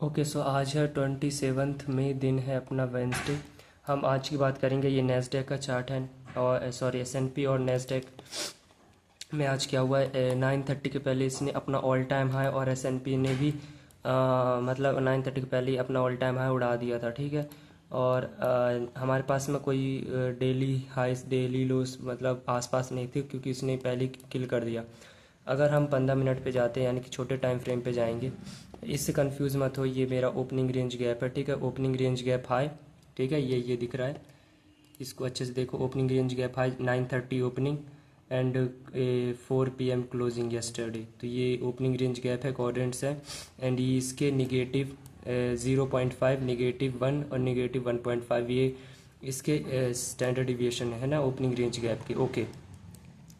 Okay so आज है 27 मई, दिन है अपना वेंसडे। हम आज की बात करेंगे, ये नेस्डेक का चार्ट है और सॉरी एसएनपी और नेस्डेक में आज क्या हुआ है। 9:30 के पहले इसने अपना ऑल टाइम हाई और एसएनपी ने भी मतलब 9:30 के पहले ही अपना ऑल टाइम हाई उड़ा दिया था, ठीक है। और हमारे पास में कोई डेली हाइस डेली लोस मतलब आसपास नहीं थी, क्योंकि इसने पहले ही किल कर दिया। अगर हम 15 मिनट पे जाते हैं, यानी कि छोटे टाइम फ्रेम पे जाएंगे, इससे कंफ्यूज मत हो। ये मेरा ओपनिंग रेंज गैप है, ठीक है। ओपनिंग रेंज गैप हाई, ठीक है, ये दिख रहा है, इसको अच्छे से देखो। Opening range gap high 9:30 opening and 4 PM closing yesterday. तो ये ओपनिंग रेंज गैप है, क्वाड्रेंट्स है, एंड ये इसके निगेटिव 0.5, -1 और -1.5 ये इसके स्टैंडर्ड डिविएशन है ना ओपनिंग रेंज गैप के। ओके,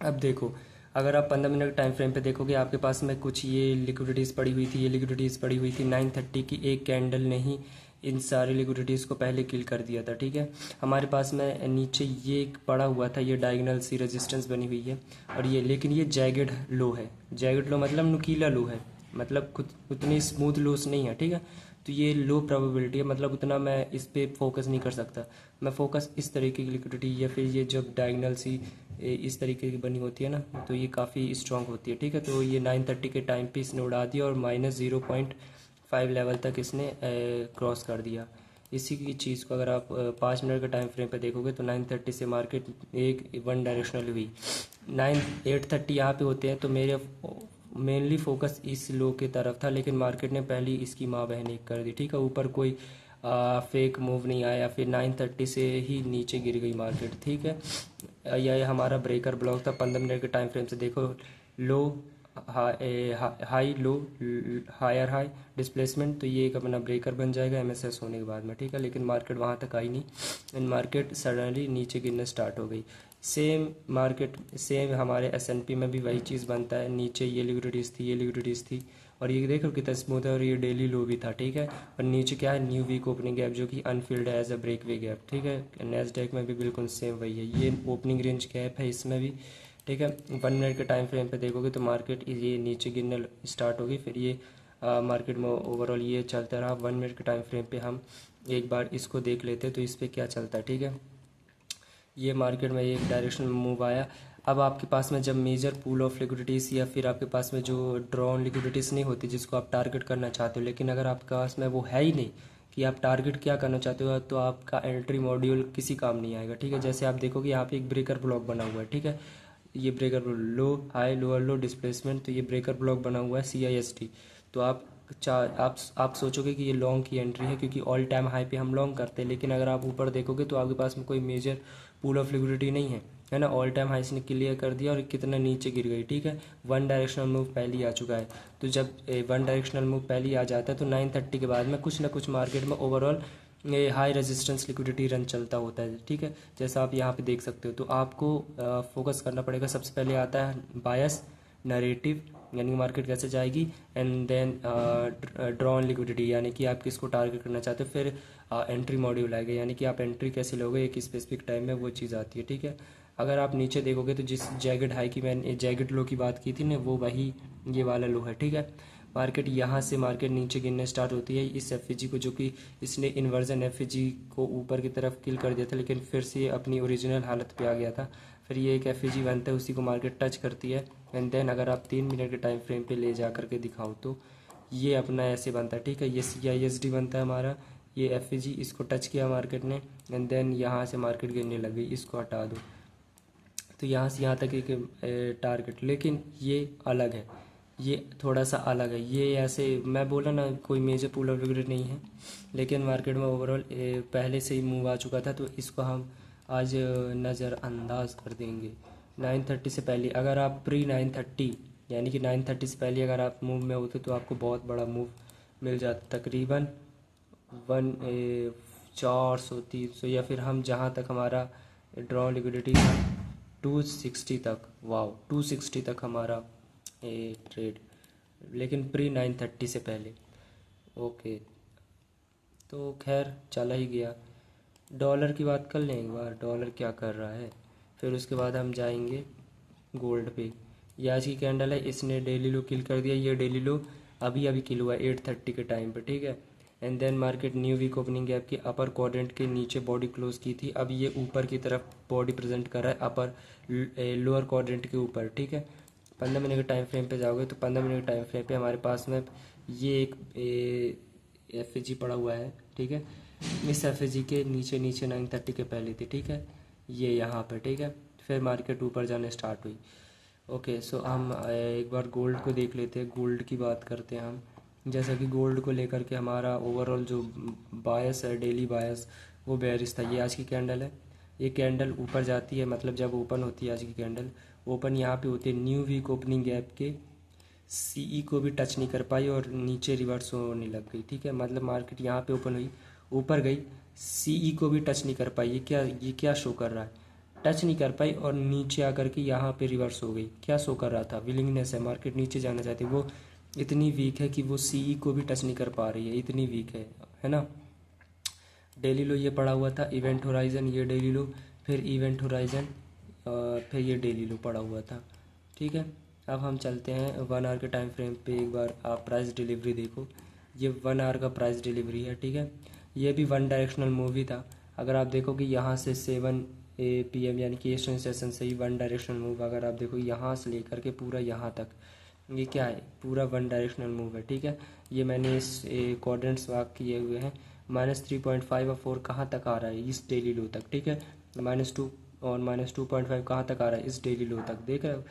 अब देखो, अगर आप 15 मिनट टाइम फ्रेम पे देखोगे, आपके पास में कुछ ये लिक्विडिटीज़ पड़ी हुई थी, ये लिक्विडिटीज़ पड़ी हुई थी। 9:30 की एक कैंडल ने ही इन सारी लिक्विडिटीज़ को पहले किल कर दिया था, ठीक है। हमारे पास में नीचे ये एक पड़ा हुआ था, ये डायगोनल सी रेजिस्टेंस बनी हुई है, और ये लेकिन ये जैगेड लो है। जैगेड लो मतलब नुकीला लो है, मतलब खुद उतनी स्मूथ लोस नहीं है, ठीक है। तो ये लो प्रोबेबिलिटी है, मतलब उतना मैं इस पे फोकस नहीं कर सकता। मैं फोकस इस तरीके की लिक्विडिटी या फिर ये जब डायगोनल सी इस तरीके की बनी होती है ना, तो ये काफ़ी स्ट्रांग होती है, ठीक है। तो ये 9:30 के टाइम पे इसने उड़ा दिया और -0.5 लेवल तक इसने क्रॉस कर दिया। इसी की चीज़ को अगर आप 5 मिनट के टाइम फ्रेम पे देखोगे, तो 9:30 से मार्केट एक वन डायरेक्शनल हुई। 8:30 यहाँ पे होते हैं, तो मेरे मेनली फोकस इस लो की तरफ था, लेकिन मार्केट ने पहली इसकी माँ बहन एक कर दी, ठीक है। ऊपर कोई फेक मूव नहीं आया, फिर 9:30 से ही नीचे गिर गई मार्केट, ठीक है। यह हमारा ब्रेकर ब्लॉक था। 15 मिनट के टाइम फ्रेम से देखो, low high low higher high displacement, तो ये एक अपना ब्रेकर बन जाएगा एमएसएस होने के बाद में, ठीक है। लेकिन मार्केट वहाँ तक आई नहीं, एंड मार्केट सडनली नीचे गिरना स्टार्ट हो गई। सेम हमारे एसएनपी में भी वही चीज़ बनता है। नीचे ये लिक्विडिटीज़ थी, ये लिक्विडिटीज़ थी, और ये देखो कितना स्मूथ है, और ये डेली लो भी था, ठीक है। और नीचे क्या है, न्यू वीक ओपनिंग गैप, जो कि अनफिल्ड है एज अ ब्रेकवे गैप, ठीक है। नेस्डेक में भी बिल्कुल सेम वही है, ये ओपनिंग रेंज गैप है इसमें भी, ठीक है। 1 मिनट के टाइम फ्रेम पे देखोगे तो मार्केट ये नीचे गिरने स्टार्ट होगी, फिर ये मार्केट में ओवरऑल ये चलता रहा। 1 मिनट के टाइम फ्रेम पे हम एक बार इसको देख लेते हैं, तो इस पर क्या चलता है, ठीक है। ये मार्केट में एक डायरेक्शन में मूव आया। अब आपके पास में जब मेजर पूल ऑफ लिक्विडिटीज़ या फिर आपके पास में जो ड्रॉन लिक्विडिटीज़ नहीं होती जिसको आप टारगेट करना चाहते हो, लेकिन अगर आपके पास में वो है ही नहीं कि आप टारगेट क्या करना चाहते हो, तो आपका एंट्री मॉड्यूल किसी काम नहीं आएगा, ठीक है। जैसे आप देखोगे यहाँ पे एक ब्रेकर ब्लॉक बना हुआ है, ठीक है। ये ब्रेकर लो हाई लोअर लो डिस्प्लेसमेंट, तो ये ब्रेकर ब्लॉक बना हुआ है CIST। तो आप सोचोगे कि ये लॉन्ग की एंट्री है, क्योंकि ऑल टाइम हाई पे हम लॉन्ग करते हैं, लेकिन अगर आप ऊपर देखोगे तो आपके पास में कोई मेजर पूल ऑफ लिक्विडिटी नहीं है ना। ऑल टाइम हाई ने क्लियर कर दिया और कितना नीचे गिर गई, ठीक है। वन डायरेक्शनल मूव पहले ही आ चुका है। तो जब वन डायरेक्शनल मूव पहले ही आ जाता है, तो 9:30 के बाद में कुछ ना कुछ मार्केट में overall high resistance liquidity run चलता होता है, ठीक है। जैसा आप यहाँ पे देख सकते हो, तो आपको फोकस करना पड़ेगा। सबसे पहले आता है बायस नरेटिव, यानी कि मार्केट कैसे जाएगी, एंड देन ड्रॉन लिक्विडिटी, यानी कि आप किसको टारगेट करना चाहते हो। फिर एंट्री मॉड्यूल आएगा, यानी कि आप एंट्री कैसे लोगे एक स्पेसिफिक टाइम में, वो चीज़ आती है, ठीक है। अगर आप नीचे देखोगे तो जिस जैकेट हाई की मैंने जैकेट लो की बात की थी ना, वो वही ये वाला लो है, ठीक है। मार्केट यहाँ से मार्केट नीचे गिरने स्टार्ट होती है इस एफ को, जो कि इसने इन्वर्जन एफ को ऊपर की तरफ किल कर दिया था, लेकिन फिर से ये अपनी ओरिजिनल हालत पे आ गया था। फिर ये एक एफ बनता है, उसी को मार्केट टच करती है, एंड देन अगर आप 3 मिनट के टाइम फ्रेम पे ले जा करके दिखाओ, तो ये अपना ऐसे बनता है, ठीक है। ये CISD बनता है हमारा, ये एफ इसको टच किया मार्केट ने, एंड देन यहाँ से मार्केट गिरने लग गई, इसको हटा दो। तो यहाँ से यहाँ तक एक टारगेट, लेकिन ये अलग है, ये थोड़ा सा अलग है। ये ऐसे मैं बोला ना, कोई मेजर पुल ऑफ लिक्विडिटी नहीं है, लेकिन मार्केट में ओवरऑल पहले से ही मूव आ चुका था, तो इसको हम आज नज़रअंदाज कर देंगे। 9:30 से पहले अगर आप प्री 9:30 यानी कि 9:30 से पहले अगर आप मूव में होते, तो आपको बहुत बड़ा मूव मिल जाता, तकरीबन 400 300, या फिर हम जहाँ तक हमारा ड्रॉ लिक्विडिटी था 260 तक, वाओ 260 तक हमारा ट्रेड, लेकिन प्री 9:30 से पहले। ओके, तो खैर चला ही गया। डॉलर की बात कर लें एक बार, डॉलर क्या कर रहा है, फिर उसके बाद हम जाएंगे गोल्ड पे। ये आज की कैंडल है, इसने डेली लो किल कर दिया। ये डेली लो अभी अभी किल हुआ 8:30 के टाइम पे, ठीक है। And then market new week opening gap की अपर क्वाड्रेंट के नीचे बॉडी क्लोज की थी। अब ये ऊपर की तरफ बॉडी प्रेजेंट कर रहा है अपर लोअर क्वाड्रेंट के ऊपर, ठीक है। 15 मिनट के टाइम फ्रेम पे जाओगे तो 15 मिनट के टाइम फ्रेम पे हमारे पास में ये एक एफ पड़ा हुआ है, ठीक है। इस एफ के नीचे नीचे 9:30 के पहले थी, ठीक है, ये यहाँ पर, ठीक है। फिर मार्केट ऊपर जाने स्टार्ट हुई। ओके, सो हम एक बार गोल्ड को देख लेते हैं, गोल्ड की बात करते हैं हम। जैसा कि गोल्ड को लेकर के हमारा ओवरऑल जो बायस है, डेली बायस, वो बेयरिश था। ये आज की कैंडल है, ये कैंडल ऊपर जाती है, मतलब जब ओपन होती है आज की कैंडल, ओपन यहाँ पे होती है न्यू वीक ओपनिंग गैप के सीई को भी टच नहीं कर पाई और नीचे रिवर्स होने लग गई, ठीक है। मतलब मार्केट यहाँ पे ओपन हुई, ऊपर गई, सीई को भी टच नहीं कर पाई। ये क्या शो कर रहा है, टच नहीं कर पाई और नीचे आकर के यहाँ पे रिवर्स हो गई। क्या शो कर रहा था, विलिंगनेस है, मार्केट नीचे जाना चाहती है, वो इतनी वीक है कि वो सीई को भी टच नहीं कर पा रही है, इतनी वीक है ना। डेली लो ये पड़ा हुआ था, इवेंट होराइजन, ये डेली लो, फिर इवेंट होराइजन, फिर ये डेली लो पड़ा हुआ था, ठीक है। अब हम चलते हैं 1 आवर के टाइम फ्रेम पे। एक बार आप प्राइस डिलीवरी देखो, ये 1 आवर का प्राइस डिलीवरी है, ठीक है। ये भी वन डायरेक्शनल मूवी था। अगर आप देखो कि यहाँ से 7 PM यानी कि ईस्टर्न सेशन से ही वन डायरेक्शनल मूव, अगर आप देखो यहाँ से लेकर के पूरा यहाँ तक, ये क्या है, पूरा वन डायरेक्शनल मूव है, ठीक है। ये मैंने इस क्वाड्रेंट्स वाक किए हुए हैं। -3.5 और 4 कहाँ तक आ रहा है, इस डेली लो तक, ठीक है। -2 और -2.5 कहाँ तक आ रहा है, इस डेली लो तक, देख रहे हो।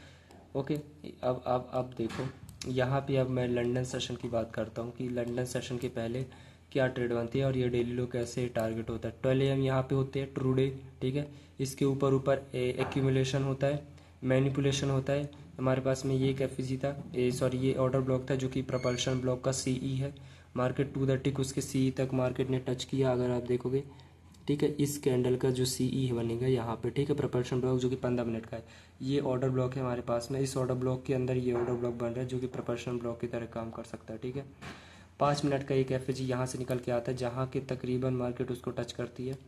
ओके, अब देखो यहाँ पे। अब मैं लंदन सेशन की बात करता हूँ कि लंदन सेशन के पहले क्या ट्रेड बनती है और ये डेली लो कैसे टारगेट होता है। 12 AM यहाँ पे होते हैं ट्रू डे, ठीक है। इसके ऊपर ऊपर एक्यूमुलेशन होता है, मैनिपुलेशन होता है। हमारे पास में ये एक एफईजी था, सॉरी ये ऑर्डर ब्लॉक था जो कि प्रपल्शन ब्लॉक का सीई है। मार्केट 2:30 उसके सीई तक मार्केट ने टच किया, अगर आप देखोगे, ठीक है। इस कैंडल का जो सीई बनेगा यहाँ पे, ठीक है, प्रपल्शन ब्लॉक जो कि 15 मिनट का है, ये ऑर्डर ब्लॉक है हमारे पास में। इस ऑर्डर ब्लॉक के अंदर ये ऑर्डर ब्लॉक बन रहा है जो कि प्रपल्शन ब्लॉक की तरह काम कर सकता है, ठीक है। 5 मिनट का एक एफ यहाँ से निकल के आता है जहाँ के तकरीबन मार्केट उसको टच करती है।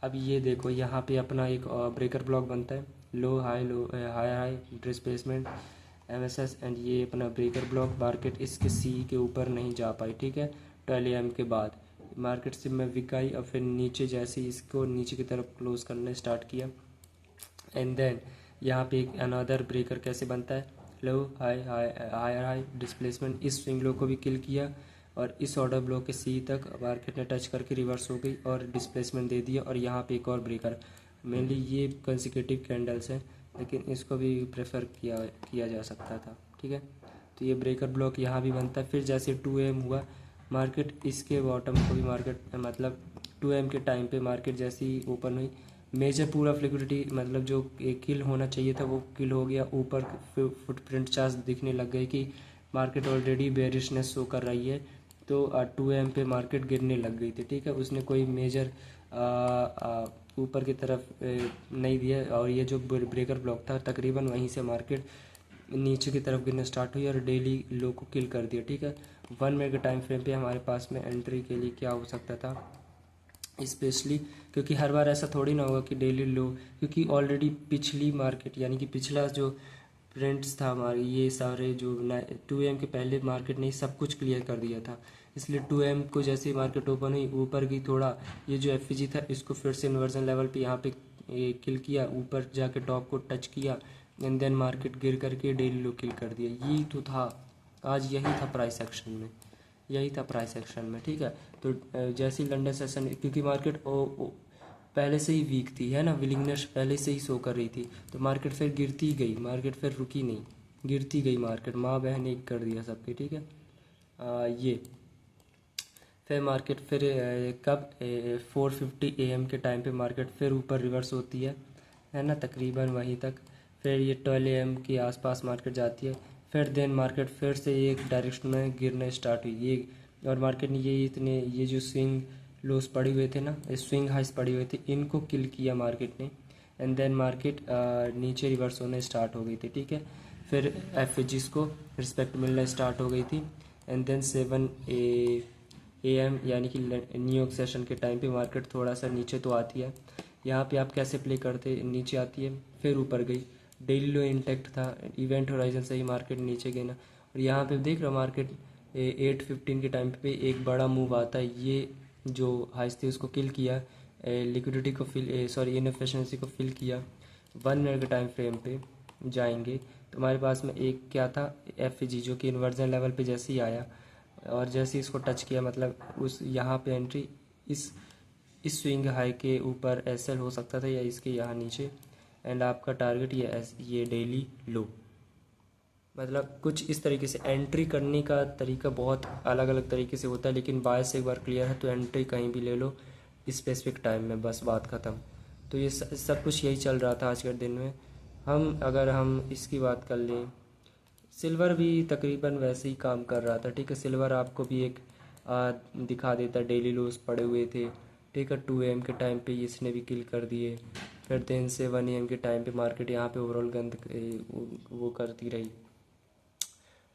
अब ये देखो यहाँ पे अपना एक ब्रेकर ब्लॉक बनता है, low high high displacement MSS, and ये अपना ब्रेकर ब्लॉक। मार्केट इसके सी के ऊपर नहीं जा पाई, ठीक है। 12 AM के बाद मार्केट से मैं विक आई और फिर नीचे जैसे ही इसको नीचे की तरफ क्लोज करना स्टार्ट किया, एंड देन यहाँ पे एक अनदर ब्रेकर कैसे बनता है, low high high high high displacement, इस स्विंग लो को भी किल किया और इस ऑर्डर ब्लॉक के सी तक मार्केट ने टच करके रिवर्स हो गई और डिस्प्लेसमेंट दे दिया। और यहाँ पे एक और ब्रेकर, मेनली ये कंसिक्यूटिव कैंडल्स हैं लेकिन इसको भी प्रेफर किया जा सकता था, ठीक है। तो ये ब्रेकर ब्लॉक यहाँ भी बनता है। फिर जैसे 2 AM हुआ, मार्केट इसके बॉटम को भी मार्केट मतलब 2 AM के टाइम पे मार्केट जैसे ही ओपन हुई, मेजर पूरा फ्लिक्विडिटी मतलब जो किल होना चाहिए था वो किल हो गया। ऊपर फुटप्रिंट चार्ज दिखने लग गए कि मार्केट ऑलरेडी बेरिशनेस शो कर रही है, तो 2 AM पे मार्केट गिरने लग गई थी, ठीक है। उसने कोई मेजर ऊपर की तरफ नहीं दिया और ये जो ब्रेकर ब्लॉक था तकरीबन वहीं से मार्केट नीचे की तरफ गिरना स्टार्ट हुई और डेली लो को किल कर दिया, ठीक है। 1 मिनट के टाइम फ्रेम पे हमारे पास में एंट्री के लिए क्या हो सकता था, स्पेशली क्योंकि हर बार ऐसा थोड़ी ना होगा कि डेली लो, क्योंकि ऑलरेडी पिछली मार्केट यानी कि पिछला जो प्रिंट्स था हमारे, ये सारे जो 2 AM के पहले मार्केट ने सब कुछ क्लियर कर दिया था। इसलिए 2 AM को जैसे ही मार्केट ओपन हुई ऊपर की थोड़ा, ये जो एफ था इसको फिर से इन्वर्जन लेवल पे यहाँ पे किल किया, ऊपर जाके टॉप को टच किया, एंड देन मार्केट गिर करके डेली लो किल कर दिया। यही तो था आज, यही था प्राइस एक्शन में, यही था प्राइस एक्शन में, ठीक है। तो जैसे ही लंदन सेशन, क्योंकि मार्केट पहले से ही वीक थी, है ना, विलिंगनेस पहले से ही शो कर रही थी, तो मार्केट फिर गिरती गई, मार्केट फिर रुकी नहीं, गिरती गई मार्केट, माँ बहन एक कर दिया सबके, ठीक है। ये फिर मार्केट फिर कब 4:50 AM के टाइम पे मार्केट फिर ऊपर रिवर्स होती है ना, तकरीबन वहीं तक। फिर ये 12 AM के आसपास मार्केट जाती है, फिर देन मार्केट फिर से एक डायरेक्शन में गिरना स्टार्ट हुई ये, और मार्केट ने ये जो स्विंग लोस पड़े हुए थे ना, स्विंग हाइस पड़े हुए थे, इनको किल किया मार्केट ने, एंड देन मार्केट नीचे रिवर्स होने स्टार्ट हो गई थी, ठीक है। फिर एफ को रिस्पेक्ट मिलना स्टार्ट हो गई थी, एंड देन 7 AM यानी कि न्यूयॉर्क सेशन के टाइम पे मार्केट थोड़ा सा नीचे तो आती है। यहाँ पे आप कैसे प्ले करते, नीचे आती है फिर ऊपर गई, डेली लो इंटैक्ट था, इवेंट होराइजन से ही मार्केट नीचे गई ना, और यहाँ पे देख रहे हो मार्केट 8:15 के टाइम पे एक बड़ा मूव आता है, ये जो हाइस थी उसको किल किया, लिक्विडिटी को फिल सॉरी इनएफिशिएंसी को फिल किया। 1 मिनट के टाइम फ्रेम पे जाएंगे तो हमारे पास में एक क्या था, एफ जी, जो कि इन्वर्जन लेवल पे जैसे ही आया और जैसे ही इसको टच किया, मतलब उस यहाँ पे एंट्री इस स्विंग हाई के ऊपर एसएल हो सकता था या इसके यहाँ नीचे, एंड आपका टारगेट ये डेली लो। मतलब कुछ इस तरीके से एंट्री करने का तरीका बहुत अलग अलग तरीके से होता है, लेकिन बाय से एक बार क्लियर है तो एंट्री कहीं भी ले लो स्पेसिफिक टाइम में, बस बात ख़त्म। तो ये सब कुछ यही चल रहा था आज के दिन में। अगर हम इसकी बात कर लें, सिल्वर भी तकरीबन वैसे ही काम कर रहा था, ठीक है। सिल्वर आपको भी एक दिखा देता, डेली लोस पड़े हुए थे, ठीक है। 2 AM के टाइम पे इसने भी किल कर दिए, फिर दिन से 1 AM के टाइम पे मार्केट यहाँ पे ओवरऑल गंद वो करती रही,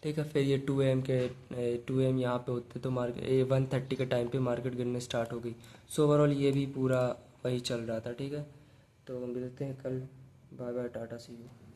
ठीक है। फिर ये 2 AM यहाँ पे होते तो मार्केट 1:30 के टाइम पे मार्केट गिरने स्टार्ट हो गई। सो ओवरऑल ये भी पूरा वही चल रहा था, ठीक है। तो मिलते हैं कल, bye bye, tata, see you.